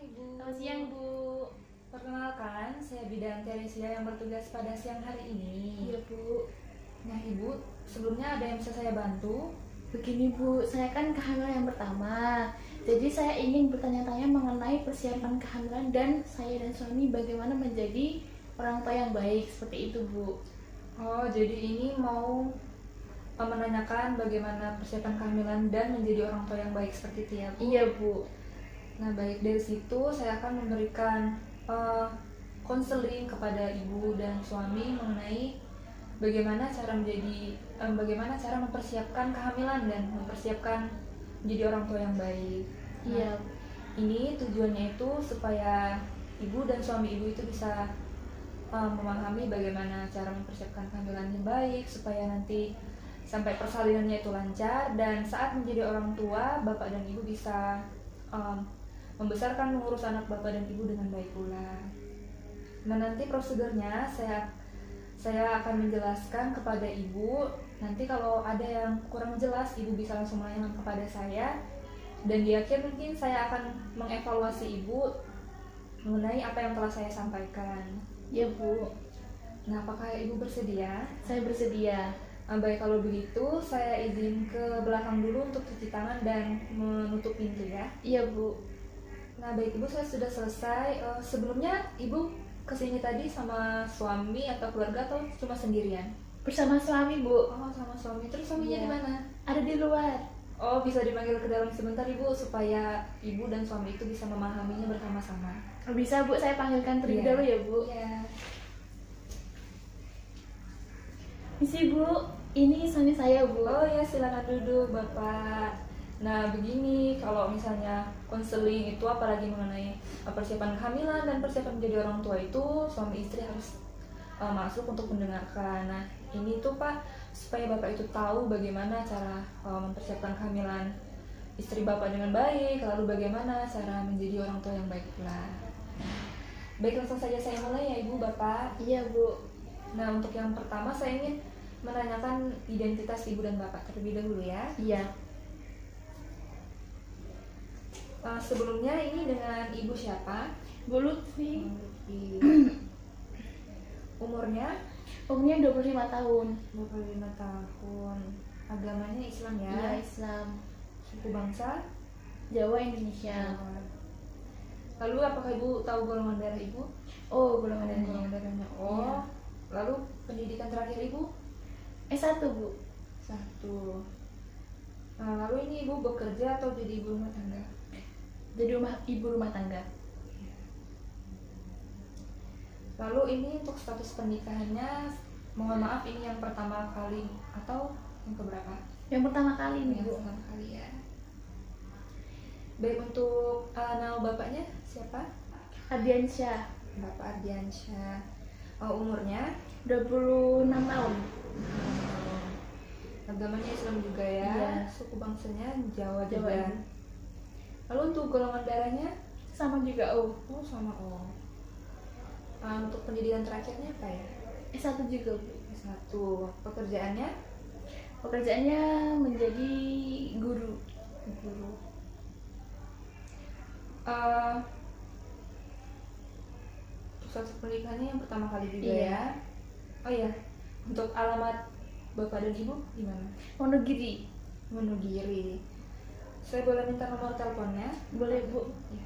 Ibu. Selamat siang, Bu. Perkenalkan, saya Bidan Teresia yang bertugas pada siang hari ini. Iya, Bu. Nah, Ibu, sebelumnya ada yang bisa saya bantu? Begini, Bu, saya kan kehamilan yang pertama. Jadi saya ingin bertanya-tanya mengenai persiapan kehamilan dan saya dan suami bagaimana menjadi orang tua yang baik, seperti itu, Bu. Oh, jadi ini mau menanyakan bagaimana persiapan kehamilan dan menjadi orang tua yang baik seperti itu ya, Bu? Iya, Bu. Nah, baik, dari situ saya akan memberikan konseling kepada ibu dan suami mengenai bagaimana cara mempersiapkan kehamilan dan mempersiapkan menjadi orang tua yang baik. Iya. Ini tujuannya itu supaya ibu dan suami ibu itu bisa memahami bagaimana cara mempersiapkan kehamilan yang baik supaya nanti sampai persalinannya itu lancar, dan saat menjadi orang tua bapak dan ibu bisa membesarkan mengurus anak bapak dan ibu dengan baik pula. Nah, nanti prosedurnya saya akan menjelaskan kepada ibu. Nanti kalau ada yang kurang jelas, ibu bisa langsung menanyakan kepada saya, dan di akhir mungkin saya akan mengevaluasi ibu mengenai apa yang telah saya sampaikan. Iya, Bu. Nah, apakah ibu bersedia? Saya bersedia. Baik, kalau begitu saya izin ke belakang dulu untuk cuci tangan dan menutup pintu ya. Iya, Bu. Nah, baik Ibu, saya sudah selesai. Sebelumnya Ibu kesini tadi sama suami atau keluarga atau cuma sendirian? Bersama suami, Bu. Oh, sama suami. Terus suaminya Iya. di mana? Ada di luar. Oh, bisa dipanggil ke dalam sebentar Ibu supaya Ibu dan suami itu bisa memahaminya bersama-sama. Oh, bisa, Bu. Saya panggilkan terlebih Iya. dahulu ya, Bu. Iya. Misi, Bu. Ini suami saya, Bu. Oh ya, silakan duduk Bapak. Nah, begini, kalau misalnya konseling itu apalagi mengenai persiapan kehamilan dan persiapan menjadi orang tua itu, suami istri harus masuk untuk mendengarkan. Nah, ini tuh Pak, supaya Bapak itu tahu bagaimana cara mempersiapkan kehamilan istri Bapak dengan baik, lalu bagaimana cara menjadi orang tua yang baik pula. Baik, langsung saja saya mulai ya Ibu Bapak. Iya, Bu. Nah, untuk yang pertama saya ingin menanyakan identitas Ibu dan Bapak terlebih dahulu ya. Iya. Sebelumnya ini dengan Ibu siapa? Bu Lutfi. Umurnya? Umurnya 25 tahun. 25 tahun. Agamanya Islam ya? Iya, Islam. Suku bangsa? Jawa, Indonesia. Lalu apakah Ibu tahu golongan darah Ibu? Oh, golongan darahnya. Golongan darahnya. Oh. Iya. Lalu pendidikan terakhir Ibu? S1, Bu. 1. Nah, lalu ini Ibu bekerja atau jadi ibu rumah tangga? Jadi ibu rumah tangga. Lalu ini untuk status pernikahannya, mohon maaf ini yang pertama kali atau yang keberapa? Yang pertama kali nih, Yang Bu. pertama kali ya. Baik, untuk nama bapaknya siapa? Ardiansyah. Bapak Ardiansyah. Umurnya? 26 tahun. Agamanya Islam juga ya? Iya. Suku bangsanya Jawa Jawa, juga. Ibu. Lalu untuk golongan darahnya? Sama juga, oh. Oh, sama O. Untuk pendidikan terakhirnya apa ya? S1 juga, Bu. S1. Pekerjaannya? Pekerjaannya menjadi guru. Guru. Status pernikahannya yang pertama kali juga Iya. ya? Oh iya, untuk alamat Bapak dan Ibu di mana? Wonogiri. Wonogiri. Saya boleh minta nomor teleponnya? Boleh, Bu. Ya.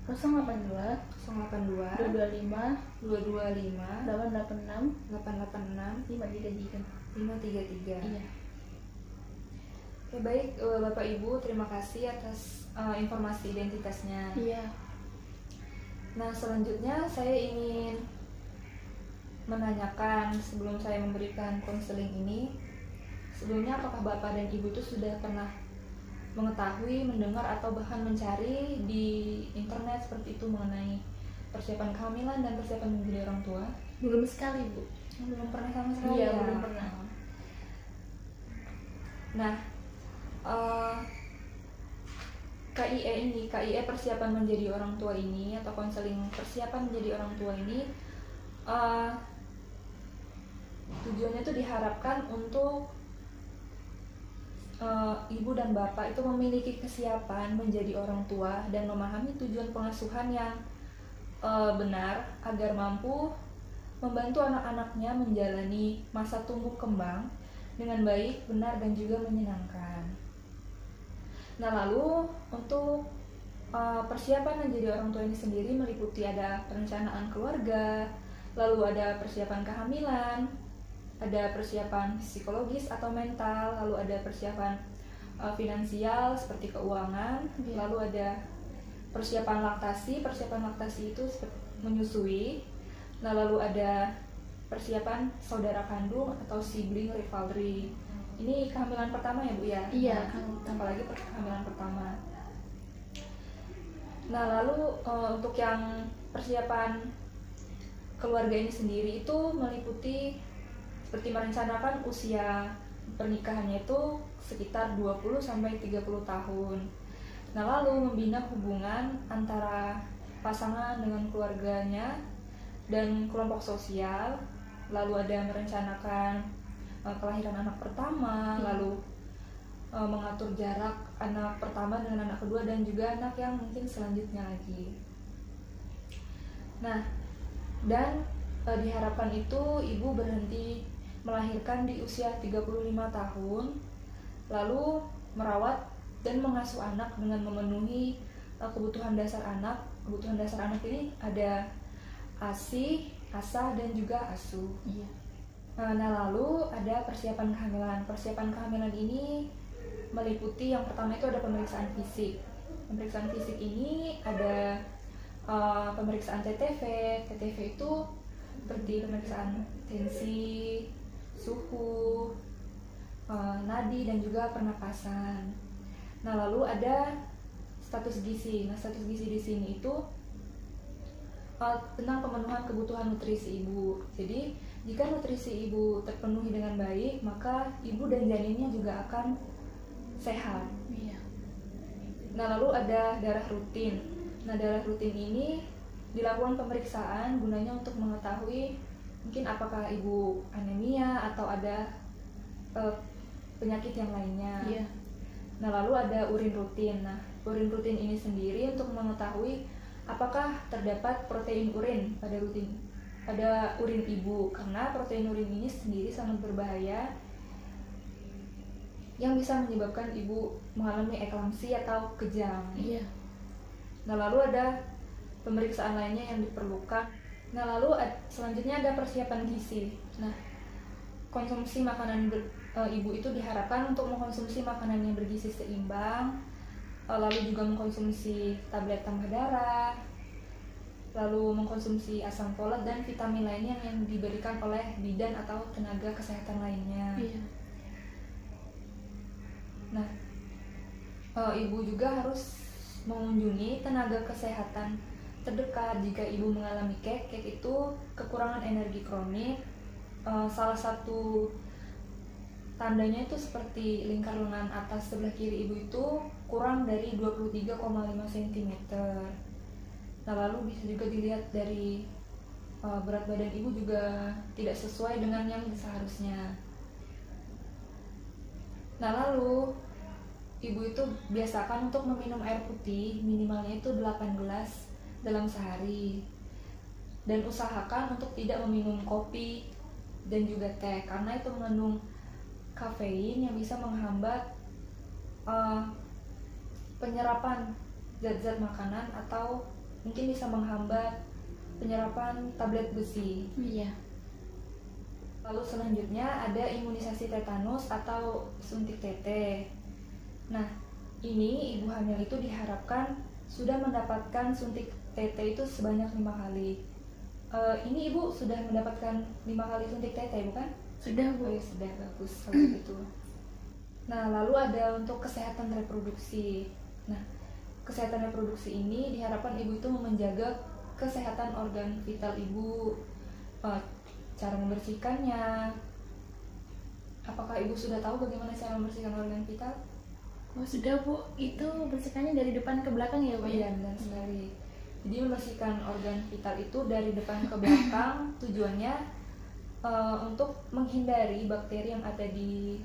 082 082 225 225 886 886 533. 533. Iya. Oke, baik Bapak Ibu, terima kasih atas informasi identitasnya. Iya. Nah, selanjutnya saya ingin menanyakan sebelum saya memberikan konseling ini, sebelumnya apakah Bapak dan Ibu itu sudah pernah mengetahui, mendengar, atau bahkan mencari di internet seperti itu mengenai persiapan kehamilan dan persiapan menjadi orang tua? Belum sekali, Bu. Belum pernah sama sekali Iya, ya? belum pernah. Nah, KIE persiapan menjadi orang tua ini, atau konseling persiapan menjadi orang tua ini, tujuannya tuh diharapkan untuk ibu dan bapak itu memiliki kesiapan menjadi orang tua dan memahami tujuan pengasuhan yang benar agar mampu membantu anak-anaknya menjalani masa tumbuh kembang dengan baik, benar, dan juga menyenangkan. Nah, lalu untuk persiapan menjadi orang tua ini sendiri meliputi ada perencanaan keluarga, lalu ada persiapan kehamilan, ada persiapan psikologis atau mental, lalu ada persiapan finansial seperti keuangan, lalu ada persiapan laktasi. Persiapan laktasi itu menyusui. Nah, lalu ada persiapan saudara kandung atau sibling rivalry. Ini kehamilan pertama ya Bu ya? Iya, nah, apalagi kehamilan pertama. Nah, lalu untuk yang persiapan keluarga ini sendiri itu meliputi seperti merencanakan usia pernikahannya itu sekitar 20-30 tahun. Nah, lalu membina hubungan antara pasangan dengan keluarganya dan kelompok sosial. Lalu ada merencanakan kelahiran anak pertama, lalu mengatur jarak anak pertama dengan anak kedua dan juga anak yang mungkin selanjutnya lagi. Nah, dan diharapkan itu ibu berhenti melahirkan di usia 35 tahun, lalu merawat dan mengasuh anak dengan memenuhi kebutuhan dasar anak. Kebutuhan dasar anak ini ada ASI, ASA, dan juga ASU. Iya. Nah, lalu ada persiapan kehamilan. Persiapan kehamilan ini meliputi yang pertama itu ada pemeriksaan fisik. Pemeriksaan fisik ini ada pemeriksaan TTV. TTV itu seperti pemeriksaan tensi, suhu, nadi, dan juga pernapasan. Nah, lalu ada status gizi. Nah, status gizi di sini itu tentang pemenuhan kebutuhan nutrisi ibu. Jadi, jika nutrisi ibu terpenuhi dengan baik, maka ibu dan janinnya juga akan sehat. Iya. Nah, lalu ada darah rutin. Nah, darah rutin ini dilakukan pemeriksaan gunanya untuk mengetahui mungkin apakah ibu anemia atau ada penyakit yang lainnya. Iya. Nah, lalu ada urin rutin. Nah, urin rutin ini sendiri untuk mengetahui apakah terdapat protein urin pada urin ibu, karena protein urin ini sendiri sangat berbahaya yang bisa menyebabkan ibu mengalami eklamsi atau kejang. Iya. Nah, lalu ada pemeriksaan lainnya yang diperlukan. Nah, lalu selanjutnya ada persiapan gizi. Nah, konsumsi makanan ibu itu diharapkan untuk mengkonsumsi makanan yang bergizi seimbang, lalu juga mengkonsumsi tablet tambah darah, lalu mengkonsumsi asam folat dan vitamin lainnya yang diberikan oleh bidan atau tenaga kesehatan lainnya. Iya. Nah, ibu juga harus mengunjungi tenaga kesehatan terdekat jika ibu mengalami kek. Kek itu kekurangan energi kronik. Salah satu tandanya itu seperti lingkar lengan atas sebelah kiri ibu itu kurang dari 23,5 cm. Nah, lalu bisa juga dilihat dari berat badan ibu juga tidak sesuai dengan yang seharusnya. Nah, lalu ibu itu biasakan untuk meminum air putih minimalnya itu 8 gelas dalam sehari. Dan usahakan untuk tidak meminum kopi dan juga teh karena itu mengandung kafein yang bisa menghambat penyerapan zat-zat makanan atau mungkin bisa menghambat penyerapan tablet besi. Iya. Lalu selanjutnya ada imunisasi tetanus atau suntik TT. Nah, ini ibu hamil itu diharapkan sudah mendapatkan suntik TT itu sebanyak 5 kali. Ini ibu sudah mendapatkan 5 kali suntik TT, bukan? Sudah, Bu. Oh, ya, sudah, bagus kalau gitu. Nah, lalu ada untuk kesehatan reproduksi. Nah, kesehatan reproduksi ini diharapkan ibu itu menjaga kesehatan organ vital ibu, cara membersihkannya. Apakah ibu sudah tahu bagaimana cara membersihkan organ vital? Oh, sudah, Bu. Itu bersihkannya dari depan ke belakang ya, Bu? Iya, benar sekali. Jadi membersihkan organ vital itu dari depan ke belakang tujuannya untuk menghindari bakteri yang ada di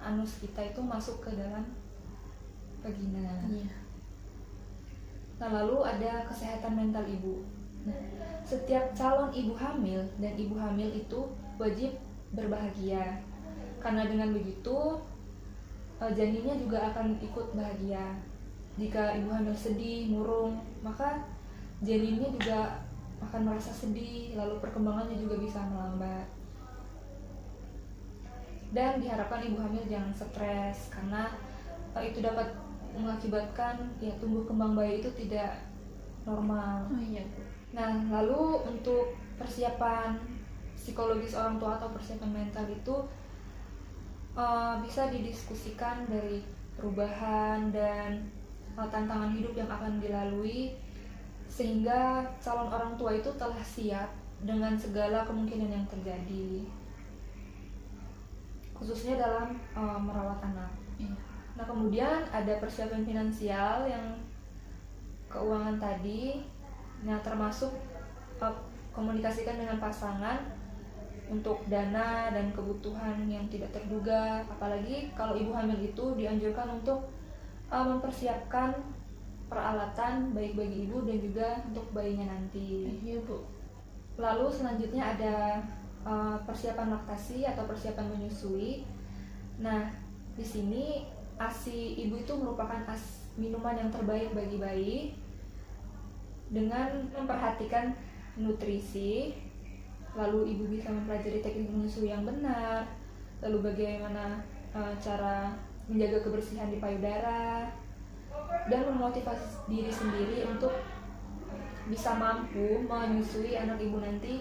anus kita itu masuk ke dalam vagina. Iya. Nah, lalu ada kesehatan mental ibu. Nah, setiap calon ibu hamil dan ibu hamil itu wajib berbahagia. Karena dengan begitu janinnya juga akan ikut bahagia. Jika ibu hamil sedih, murung, maka janinnya juga akan merasa sedih, lalu perkembangannya juga bisa melambat. Dan diharapkan ibu hamil jangan stres karena itu dapat mengakibatkan ya tumbuh kembang bayi itu tidak normal. Oh iya, Bu. Nah, lalu untuk persiapan psikologis orang tua atau persiapan mental itu bisa didiskusikan dari perubahan dan tantangan hidup yang akan dilalui, sehingga calon orang tua itu telah siap dengan segala kemungkinan yang terjadi, khususnya dalam merawat anak. Iya. Nah, kemudian ada persiapan finansial yang keuangan tadi, nah termasuk komunikasikan dengan pasangan untuk dana dan kebutuhan yang tidak terduga. Apalagi kalau ibu hamil itu dianjurkan untuk mempersiapkan peralatan baik bagi ibu dan juga untuk bayinya nanti. Iya, Bu. Lalu selanjutnya ada persiapan laktasi atau persiapan menyusui. Nah, di sini ASI ibu itu merupakan minuman yang terbaik bagi bayi dengan memperhatikan nutrisi. Lalu ibu bisa mempelajari teknik menyusui yang benar, lalu bagaimana cara menjaga kebersihan di payudara, dan memotivasi diri sendiri untuk bisa mampu menyusui anak ibu nanti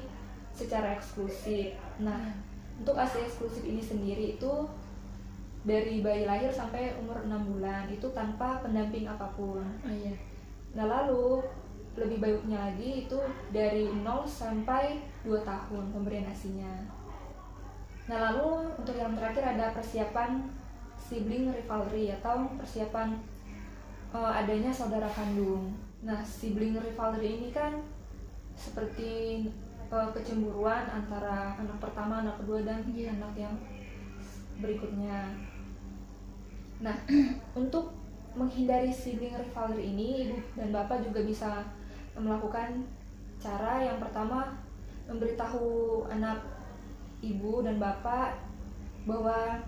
secara eksklusif. Nah, untuk ASI eksklusif ini sendiri itu dari bayi lahir sampai umur 6 bulan itu tanpa pendamping apapun. Oh iya. Nah, lalu lebih baiknya lagi itu dari 0 sampai 2 tahun pemberian ASI-nya. Nah, lalu untuk yang terakhir ada persiapan sibling rivalry atau persiapan adanya saudara kandung. Nah, sibling rivalry ini kan seperti kecemburuan antara anak pertama, anak kedua, dan anak yang berikutnya. Nah, untuk menghindari sibling rivalry ini, ibu dan bapak juga bisa melakukan cara yang pertama, memberitahu anak ibu dan bapak bahwa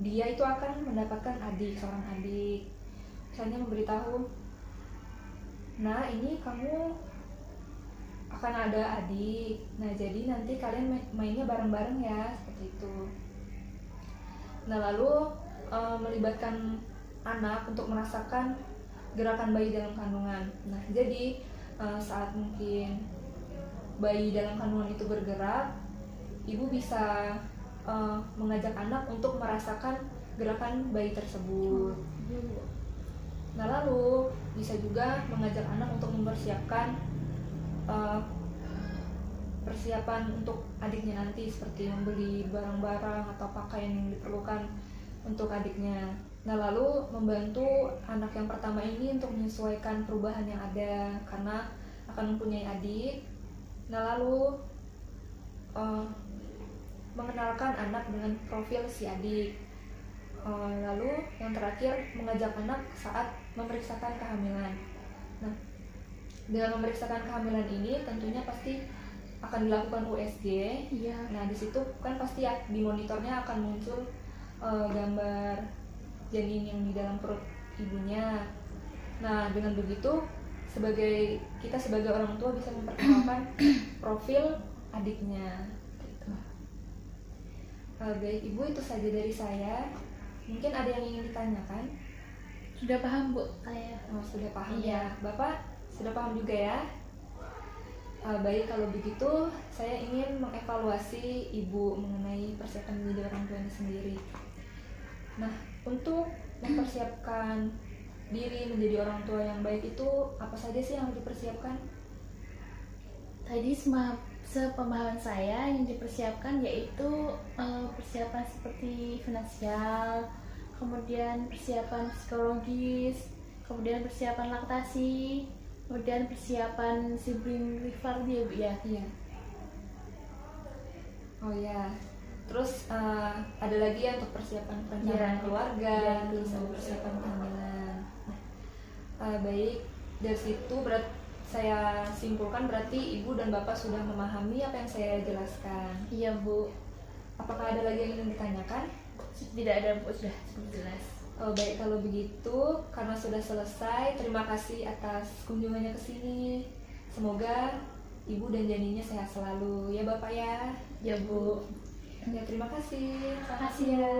dia itu akan mendapatkan seorang adik. Misalnya memberitahu, nah ini kamu akan ada adik, nah jadi nanti kalian mainnya bareng-bareng ya, seperti itu. Nah, lalu melibatkan anak untuk merasakan gerakan bayi dalam kandungan. Nah, jadi saat mungkin bayi dalam kandungan itu bergerak, ibu bisa mengajak anak untuk merasakan gerakan bayi tersebut. Nah, lalu bisa juga mengajak anak untuk mempersiapkan persiapan untuk adiknya nanti, seperti membeli barang-barang atau pakaian yang diperlukan untuk adiknya. Nah, lalu membantu anak yang pertama ini untuk menyesuaikan perubahan yang ada karena akan mempunyai adik. Nah, lalu mengenalkan anak dengan profil si adik. Lalu yang terakhir mengajak anak saat memeriksakan kehamilan. Nah, dengan memeriksakan kehamilan ini tentunya pasti akan dilakukan USG. Iya. Nah, di situ kan pasti ya di monitornya akan muncul gambar janin yang di dalam perut ibunya. Nah, dengan begitu kita sebagai orang tua bisa memperkenalkan profil adiknya. Gitu. Baik ibu, itu saja dari saya. Mungkin ada yang ingin ditanyakan? Sudah paham, Bu, saya. Oh, sudah paham. Iya. Ya, Bapak sudah paham juga ya? Baik, kalau begitu saya ingin mengevaluasi ibu mengenai persiapan menjadi orang tua ini sendiri. Nah, untuk mempersiapkan diri menjadi orang tua yang baik itu apa saja sih yang harus dipersiapkan? Tadi sepemahaman saya yang dipersiapkan yaitu persiapan seperti finansial, kemudian persiapan psikologis, kemudian persiapan laktasi, kemudian persiapan sibling rivalry ya, Bu ya. Iya. Oh ya, Terus ada lagi ya untuk persiapan perencanaan keluarga, terus ada persiapan kehamilan. Baik, dari situ saya simpulkan berarti ibu dan bapak sudah memahami apa yang saya jelaskan. Iya Bu. Apakah ada lagi yang ingin ditanyakan? Tidak ada Bu, sudah cukup jelas. Oh, baik, kalau begitu karena sudah selesai, terima kasih atas kunjungannya ke sini. Semoga ibu dan janinnya sehat selalu ya Bapak ya. Ya Bu. Ya, terima kasih. Terima kasih ya.